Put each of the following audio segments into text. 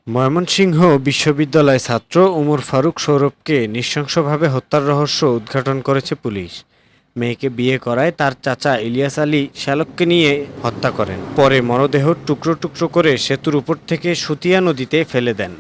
ময়মনসিংহ বিশ্ববিদ্যালয় ছাত্র ওমর ফারুক সৌরভকে নৃশংসভাবে হত্যার রহস্য উদ্ঘাটন করেছে পুলিশ। মেয়েকে বিয়ে করায় তার চাচা ইলিয়াস আলী শ্যালককে নিয়ে হত্যা করেন। পরে মরদেহ টুকরো টুকরো করে সেতুর উপর থেকে সুতিয়া নদীতে ফেলে দেন।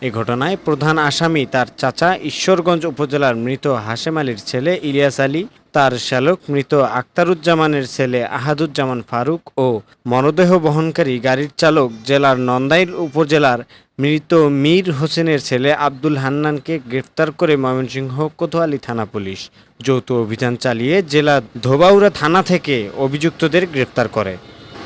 এ ঘটনায় প্রধান আসামি তার চাচা ঈশ্বরগঞ্জ উপজেলার মৃত হাশেম আলীর ছেলে ইলিয়াস আলী, তার শ্যালক মৃত আক্তারুজ্জামানের ছেলে আহাদুজ্জামান ফারুক ও মরদেহ বহনকারী গাড়ির চালক জেলার নন্দাইল উপজেলার মৃত মীর হোসেনের ছেলে আব্দুল হান্নানকে গ্রেফতার করে ময়মনসিংহ কোতোয়ালী থানা পুলিশ যৌথ অভিযান চালিয়ে জেলা ধোবাউড়া থানা থেকে অভিযুক্তদের গ্রেফতার করে।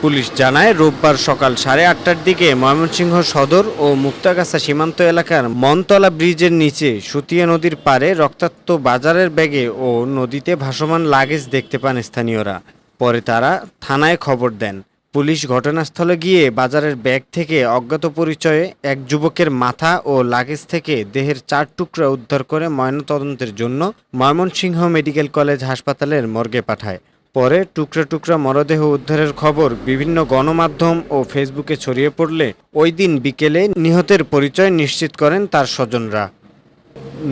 পুলিশ জানায়, রোববার সকাল 8:30টার দিকে ময়মনসিংহ সদর ও মুক্তাগাছা সীমান্ত এলাকার মনতলা ব্রিজের নিচে সুতিয়া নদীর পাড়ে রক্তাক্ত বাজারের ব্যাগে ও নদীতে ভাসমান লাগেজ দেখতে পান স্থানীয়রা। পরে তারা থানায় খবর দেন। পুলিশ ঘটনাস্থলে গিয়ে বাজারের ব্যাগ থেকে অজ্ঞাত পরিচয়ে এক যুবকের মাথা ও লাগেজ থেকে দেহের 4 টুকরা উদ্ধার করে ময়নাতদন্তের জন্য ময়মনসিংহ মেডিকেল কলেজ হাসপাতালের মর্গে পাঠায়। পরে টুকরা টুকরা মরদেহ উদ্ধারের খবর বিভিন্ন গণমাধ্যম ও ফেসবুকে ছড়িয়ে পড়লে ওই দিন বিকেলে নিহতের পরিচয় নিশ্চিত করেন তার স্বজনরা।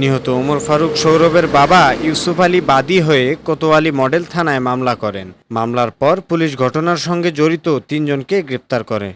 নিহত ওমর ফারুক সৌরভের বাবা ইউসুফ আলী বাদী হয়ে কোতোয়ালী মডেল থানায় মামলা করেন। মামলার পর পুলিশ ঘটনার সঙ্গে জড়িত 3 জনকে গ্রেপ্তার করে।